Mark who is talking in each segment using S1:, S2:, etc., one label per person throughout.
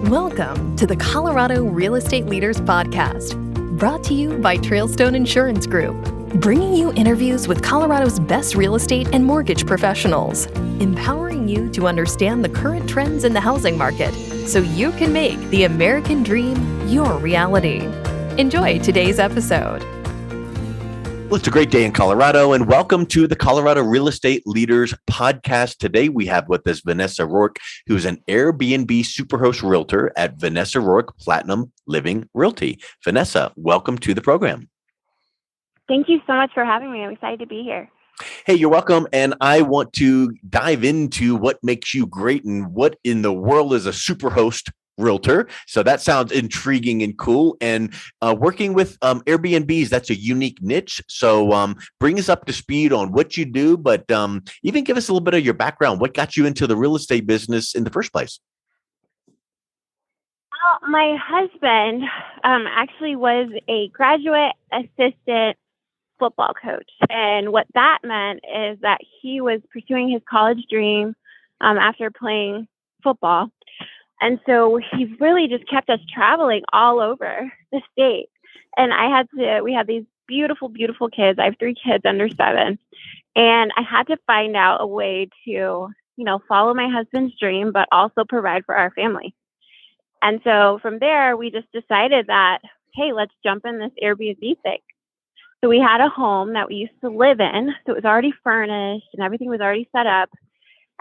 S1: Welcome to the Colorado Real Estate Leaders Podcast, brought to you by Trailstone Insurance Group, bringing you interviews with Colorado's best real estate and mortgage professionals, empowering you to understand the current trends in the housing market so you can make the American dream your reality. Enjoy today's episode.
S2: Well, it's a great day in Colorado, and welcome to the Colorado Real Estate Leaders Podcast. Today, we have with us Vanessa Roark, who's an Airbnb Superhost Realtor at Vanessa Roark Platinum Living Realty. Vanessa, welcome to the program.
S3: Thank you so much for having me. I'm excited to be here.
S2: Hey, you're welcome. And I want to dive into what makes you great and what in the world is a Superhost Realtor. So that sounds intriguing and cool. And working with Airbnbs, that's a unique niche. So bring us up to speed on what you do, but even give us a little bit of your background. What got you into the real estate business in the first place?
S3: Well, my husband actually was a graduate assistant football coach. And what that meant is that he was pursuing his college dream after playing football. And so he really just kept us traveling all over the state. And we had these beautiful, beautiful kids. I have 3 kids under 7. And I had to find out a way to, follow my husband's dream, but also provide for our family. And so from there, we just decided that, hey, let's jump in this Airbnb thing. So we had a home that we used to live in. So it was already furnished and everything was already set up.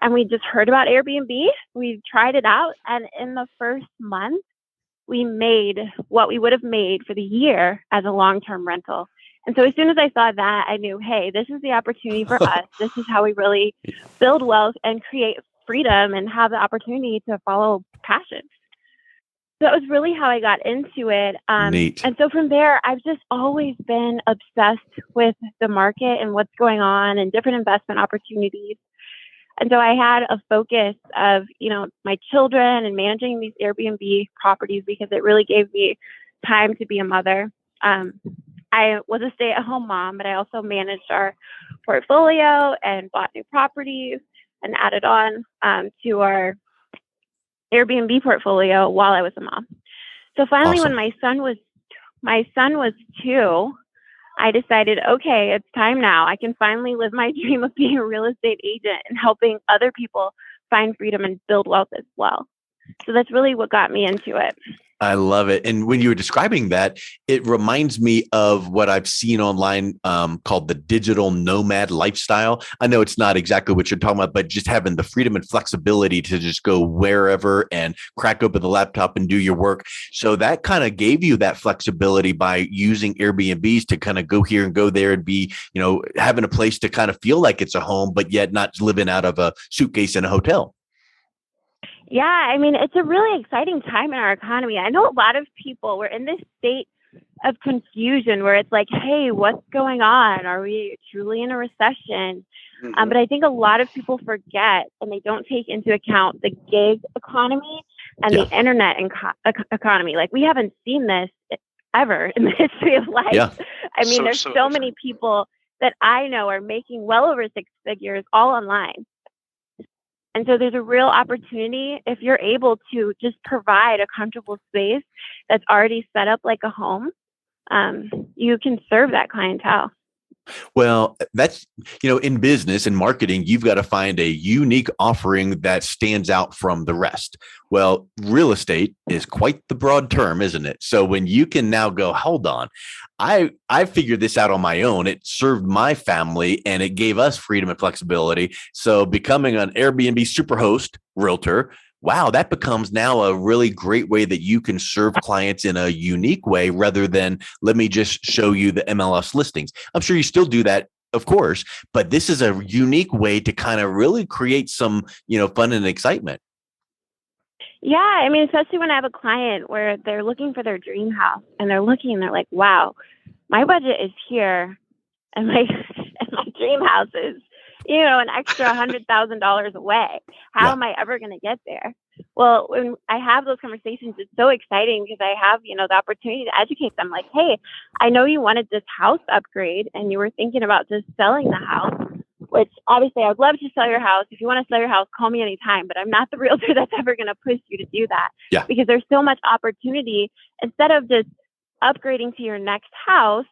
S3: And we just heard about Airbnb. We tried it out. And in the first month, we made what we would have made for the year as a long-term rental. And so as soon as I saw that, I knew, hey, this is the opportunity for us. This is how we really build wealth and create freedom and have the opportunity to follow passion. So that was really how I got into it.
S2: Neat.
S3: And so from there, I've just always been obsessed with the market and what's going on and different investment opportunities. And so I had a focus of, my children and managing these Airbnb properties because it really gave me time to be a mother. I was a stay-at-home mom, but I also managed our portfolio and bought new properties and added on to our Airbnb portfolio while I was a mom. So finally,
S2: Awesome.
S3: when my son was 2, I decided, okay, it's time now. I can finally live my dream of being a real estate agent and helping other people find freedom and build wealth as well. So that's really what got me into it.
S2: I love it. And when you were describing that, it reminds me of what I've seen online called the digital nomad lifestyle. I know it's not exactly what you're talking about, but just having the freedom and flexibility to just go wherever and crack open the laptop and do your work. So that kind of gave you that flexibility by using Airbnbs to kind of go here and go there and be, having a place to kind of feel like it's a home, but yet not living out of a suitcase in a hotel.
S3: Yeah, it's a really exciting time in our economy. I know a lot of people were in this state of confusion where it's like, hey, what's going on? Are we truly in a recession?
S2: Mm-hmm.
S3: But I think a lot of people forget and they don't take into account the gig economy and the internet economy. Like we haven't seen this ever in the history of life.
S2: Yeah.
S3: There's so many people that I know are making well over 6 figures all online. And so there's a real opportunity if you're able to just provide a comfortable space that's already set up like a home, you can serve that clientele.
S2: Well, that's, in business and marketing, you've got to find a unique offering that stands out from the rest. Well, real estate is quite the broad term, isn't it? So when you can now go, hold on, I figured this out on my own. It served my family and it gave us freedom and flexibility. So becoming an Airbnb Superhost Realtor, wow, that becomes now a really great way that you can serve clients in a unique way rather than let me just show you the MLS listings. I'm sure you still do that, of course, but this is a unique way to kind of really create some, fun and excitement.
S3: Yeah, especially when I have a client where they're looking for their dream house and they're like, wow, my budget is here and my dream house is an extra $100,000 away. How am I ever going to get there? Well, when I have those conversations, it's so exciting because I have, the opportunity to educate them. Like, hey, I know you wanted this house upgrade and you were thinking about just selling the house. which obviously I would love to sell your house. If you want to sell your house, call me anytime, but I'm not the realtor that's ever going to push you to do that.
S2: Yeah.
S3: Because there's so much opportunity. Instead of just upgrading to your next house,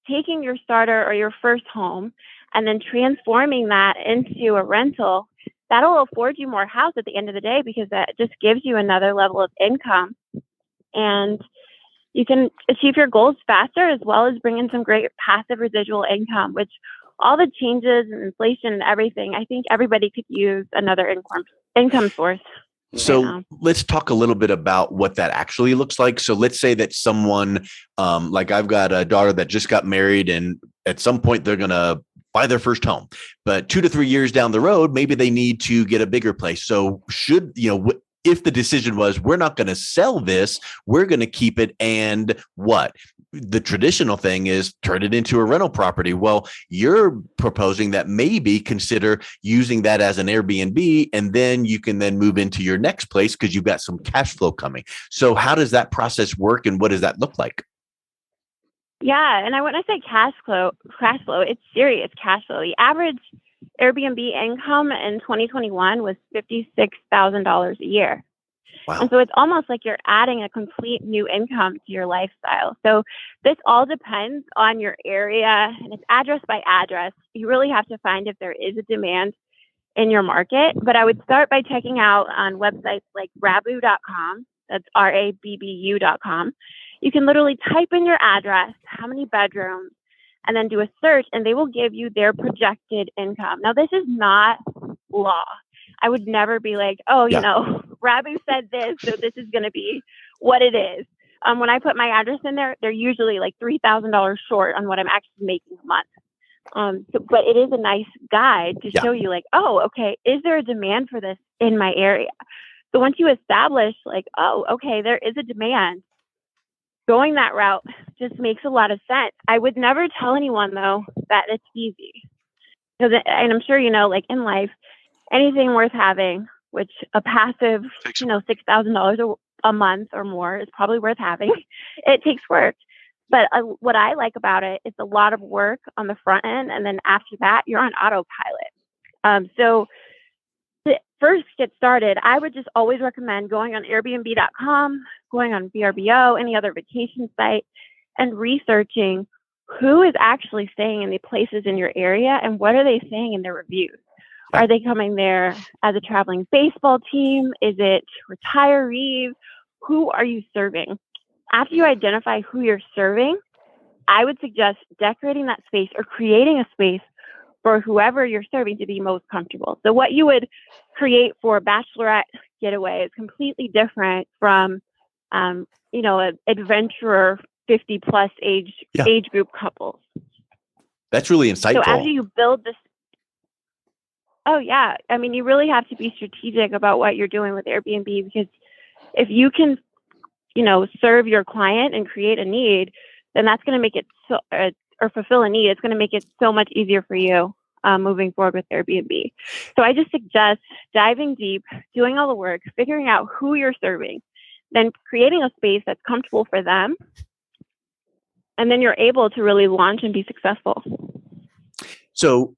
S3: taking your starter or your first home and then transforming that into a rental, that'll afford you more house at the end of the day, because that just gives you another level of income, and you can achieve your goals faster, as well as bring in some great passive residual income, which all the changes and inflation and everything, I think everybody could use another income source.
S2: So let's talk a little bit about what that actually looks like. So let's say that someone, like I've got a daughter that just got married, and at some point they're going to buy their first home, but 2 to 3 years down the road, maybe they need to get a bigger place. So if the decision was, we're not going to sell this, we're going to keep it, and what? The traditional thing is turn it into a rental property. Well, you're proposing that maybe consider using that as an Airbnb, and then you can then move into your next place because you've got some cash flow coming. So how does that process work, and what does that look like?
S3: Yeah, and when I say cash flow, it's serious cash flow. The average Airbnb income in 2021 was $56,000 a year.
S2: Wow.
S3: And so it's almost like you're adding a complete new income to your lifestyle. So this all depends on your area, and it's address by address. You really have to find if there is a demand in your market. But I would start by checking out on websites like rabbu.com. That's rabbu.com. You can literally type in your address, how many bedrooms, and then do a search, and they will give you their projected income. Now, this is not law. I would never be like, Rabbu said this, so this is going to be what it is. When I put my address in there, they're usually like $3,000 short on what I'm actually making a month. But it is a nice guide to show you like, oh, okay, is there a demand for this in my area? So once you establish like, oh, okay, there is a demand, going that route just makes a lot of sense. I would never tell anyone, though, that it's easy. And I'm sure, like in life, anything worth having, which a passive, $6,000 a month or more is probably worth having. It takes work. But what I like about it, it's a lot of work on the front end. And then after that, you're on autopilot. So to first get started, I would just always recommend going on Airbnb.com, going on VRBO, any other vacation site, and researching who is actually staying in the places in your area and what are they saying in their reviews. Are they coming there as a traveling baseball team? Is it retirees? Who are you serving? After you identify who you're serving, I would suggest decorating that space or creating a space for whoever you're serving to be most comfortable. So what you would create for a bachelorette getaway is completely different from, an adventurer 50 plus age group couples.
S2: That's really insightful.
S3: So after you build this, you really have to be strategic about what you're doing with Airbnb, because if you can, serve your client and create a need, then that's going to make it or fulfill a need. It's going to make it so much easier for you moving forward with Airbnb. So I just suggest diving deep, doing all the work, figuring out who you're serving, then creating a space that's comfortable for them. And then you're able to really launch and be successful.
S2: So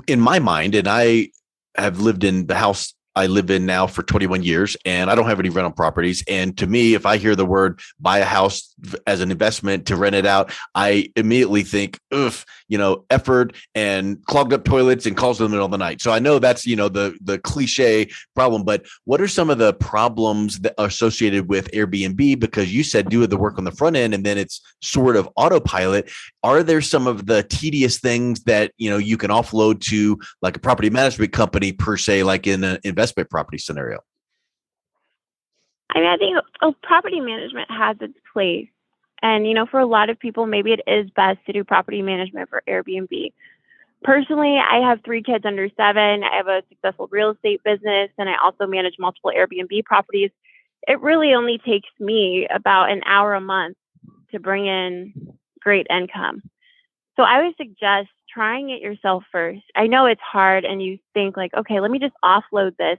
S2: in my mind, and I have lived in the house I live in now for 21 years, and I don't have any rental properties. And to me, if I hear the word buy a house as an investment to rent it out, I immediately think, effort and clogged up toilets and calls in the middle of the night. So I know that's, the cliche problem, but what are some of the problems that are associated with Airbnb? Because you said do the work on the front end and then it's sort of autopilot. Are there some of the tedious things that, you can offload to like a property management company per se, like in an investment property scenario?
S3: I think property management has its place. And, for a lot of people, maybe it is best to do property management for Airbnb. Personally, I have 3 kids under 7. I have a successful real estate business, and I also manage multiple Airbnb properties. It really only takes me about an hour a month to bring in great income. So I would suggest trying it yourself first. I know it's hard and you think like, okay, let me just offload this.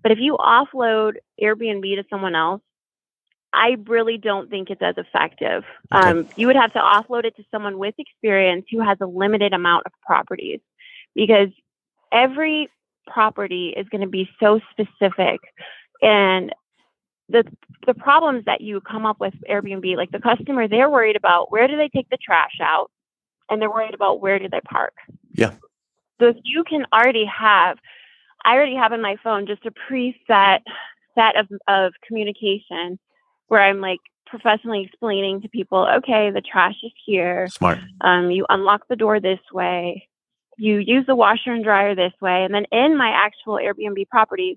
S3: But if you offload Airbnb to someone else, I really don't think it's as effective.
S2: Okay.
S3: You would have to offload it to someone with experience who has a limited amount of properties, because every property is going to be so specific, and the problems that you come up with Airbnb, like the customer, they're worried about where do they take the trash out, and they're worried about where do they park.
S2: Yeah.
S3: So if you can already have, I already have in my phone just a preset set of communication where I'm like professionally explaining to people, okay, the trash is here.
S2: Smart.
S3: You unlock the door this way. You use the washer and dryer this way. And then in my actual Airbnb properties,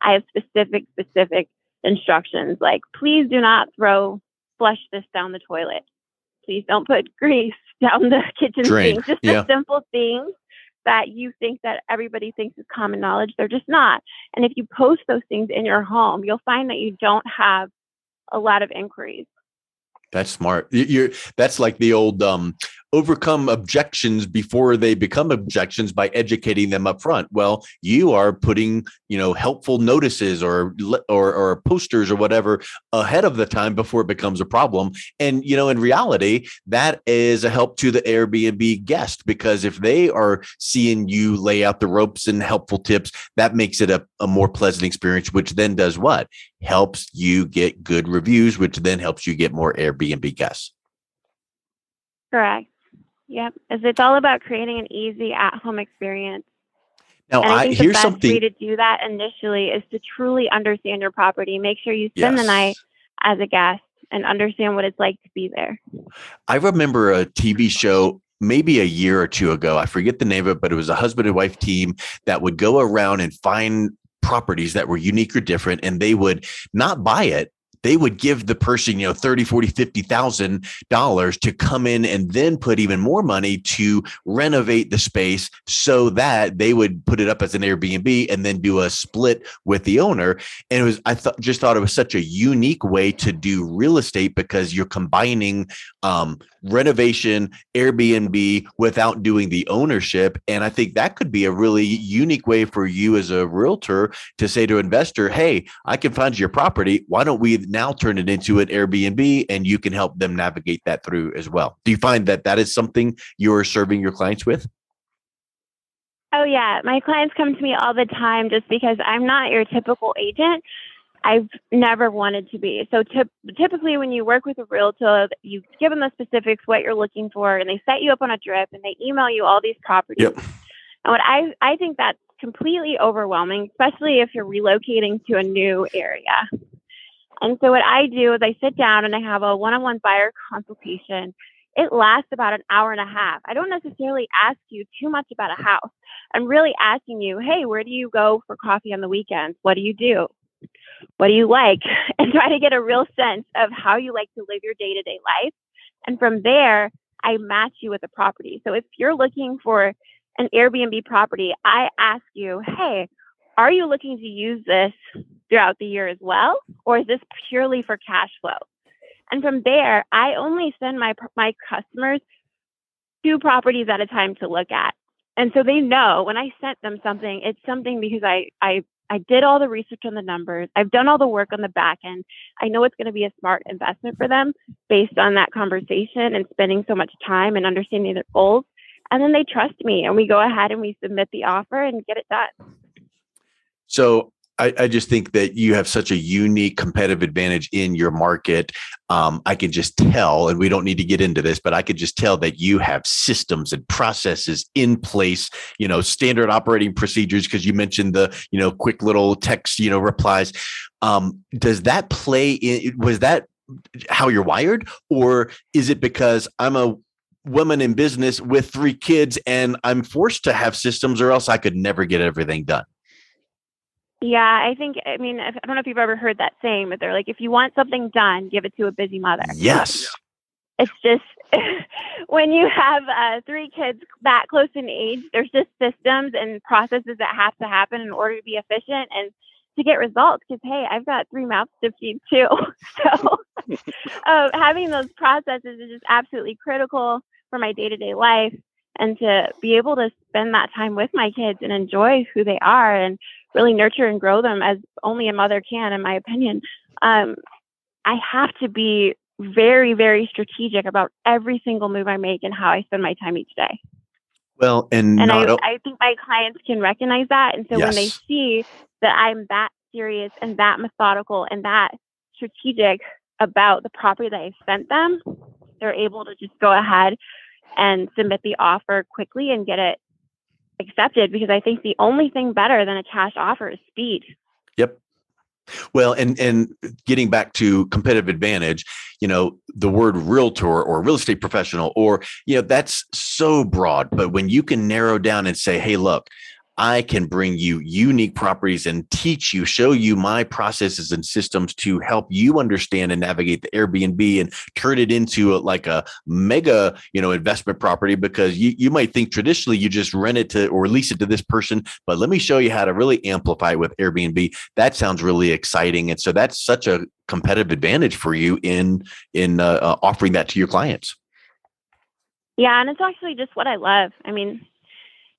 S3: I have specific instructions like, please do not flush this down the toilet. Please don't put grease down the kitchen sink. Just the simple things that you think that everybody thinks is common knowledge. They're just not. And if you post those things in your home, you'll find that you don't have a lot of inquiries.
S2: That's smart. That's like the old overcome objections before they become objections by educating them up front. Well, you are putting, helpful notices or posters or whatever ahead of the time before it becomes a problem. And, in reality, that is a help to the Airbnb guest, because if they are seeing you lay out the ropes and helpful tips, that makes it a more pleasant experience, which then does what? Helps you get good reviews, which then helps you get more Airbnb guests.
S3: Correct. Yep. It's all about creating an easy at-home experience.
S2: Now,
S3: and I think the
S2: here's
S3: best
S2: something
S3: way to do that initially is to truly understand your property. Make sure you spend the night as a guest and understand what it's like to be there.
S2: I remember a TV show maybe a year or two ago. I forget the name of it, but it was a husband and wife team that would go around and find properties that were unique or different, and they would not buy it. They would give the person, $30,000, $40,000, $50,000 to come in and then put even more money to renovate the space so that they would put it up as an Airbnb and then do a split with the owner. And I thought it was such a unique way to do real estate, because you're combining renovation, Airbnb without doing the ownership. And I think that could be a really unique way for you as a realtor to say to an investor, hey, I can find your property. Why don't we now turn it into an Airbnb, and you can help them navigate that through as well. Do you find that is something you're serving your clients with?
S3: Oh, yeah. My clients come to me all the time just because I'm not your typical agent. I've never wanted to be. So typically when you work with a realtor, you give them the specifics, what you're looking for, and they set you up on a drip and they email you all these properties.
S2: Yep.
S3: And what I think that's completely overwhelming, especially if you're relocating to a new area. And so what I do is I sit down and I have a one-on-one buyer consultation. It lasts about an hour and a half. I don't necessarily ask you too much about a house. I'm really asking you, hey, where do you go for coffee on the weekends? What do you do? What do you like? And try to get a real sense of how you like to live your day-to-day life. And from there, I match you with a property. So if you're looking for an Airbnb property, I ask you, hey, are you looking to use this throughout the year as well? Or is this purely for cash flow? And from there, I only send my customers 2 properties at a time to look at. And so they know when I sent them something, it's something because I did all the research on the numbers. I've done all the work on the back end. I know it's going to be a smart investment for them based on that conversation and spending so much time and understanding their goals. And then they trust me, and we go ahead and we submit the offer and get it done.
S2: So I just think that you have such a unique competitive advantage in your market. I can just tell, and we don't need to get into this, but I could just tell that you have systems and processes in place, standard operating procedures, because you mentioned the, quick little text, replies. Does that play in? Was that how you're wired? Or is it because I'm a woman in business with 3 kids and I'm forced to have systems, or else I could never get everything done?
S3: Yeah, I don't know if you've ever heard that saying, but they're like, if you want something done, give it to a busy mother.
S2: Yes.
S3: It's just when you have 3 kids that close in age, there's just systems and processes that have to happen in order to be efficient and to get results. Because, hey, I've got 3 mouths to feed too. So having those processes is just absolutely critical for my day-to-day life, and to be able to spend that time with my kids and enjoy who they are and really nurture and grow them as only a mother can, in my opinion. I have to be very, very strategic about every single move I make and how I spend my time each day.
S2: Well, and
S3: And
S2: not,
S3: I think my clients can recognize that. And so when they
S2: yes.
S3: see that I'm that serious and that methodical and that strategic about the property that I sent them, they're able to just go ahead and submit the offer quickly and get it accepted, because I think the only thing better than a cash offer is speed.
S2: Yep. Well, and getting back to competitive advantage, the word realtor or real estate professional, or, that's so broad. But when you can narrow down and say, hey, look, I can bring you unique properties and show you my processes and systems to help you understand and navigate the Airbnb and turn it into like a mega, investment property, because you might think traditionally you just rent it to or lease it to this person, but let me show you how to really amplify it with Airbnb. That sounds really exciting. And so that's such a competitive advantage for you in offering that to your clients.
S3: Yeah. And it's actually just what I love. I mean,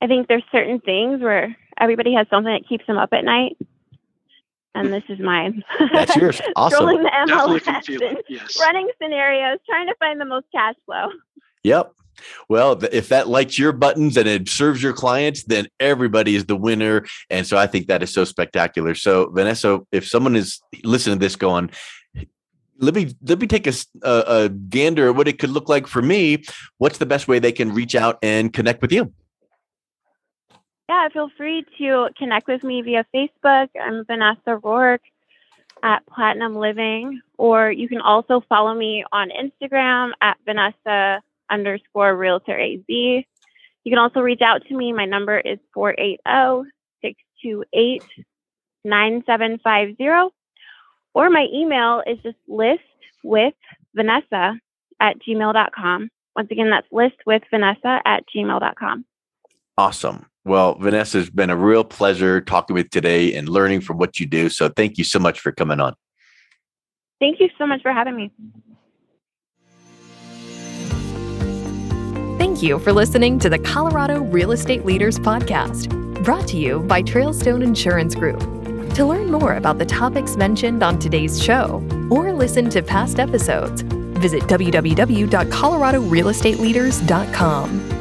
S3: I think there's certain things where everybody has something that keeps them up at night. And this is mine.
S2: That's yours. Awesome.
S3: Scrolling the MLS and running scenarios, trying to find the most cash flow.
S2: Yep. Well, if that lights your buttons and it serves your clients, then everybody is the winner. And so I think that is so spectacular. So Vanessa, if someone is listening to this going, let me take a gander at what it could look like for me, what's the best way they can reach out and connect with you?
S3: Yeah, feel free to connect with me via Facebook. I'm Vanessa Roark at Platinum Living, or you can also follow me on Instagram at Vanessa_RealtorAZ. You can also reach out to me. My number is 480-628-9750, or my email is just listwithvanessa@gmail.com. Once again, that's listwithvanessa@gmail.com.
S2: Awesome. Well, Vanessa, it's been a real pleasure talking with you today and learning from what you do. So thank you so much for coming on.
S3: Thank you so much for having me.
S1: Thank you for listening to the Colorado Real Estate Leaders Podcast, brought to you by Trailstone Insurance Group. To learn more about the topics mentioned on today's show or listen to past episodes, visit www.coloradorealestateleaders.com.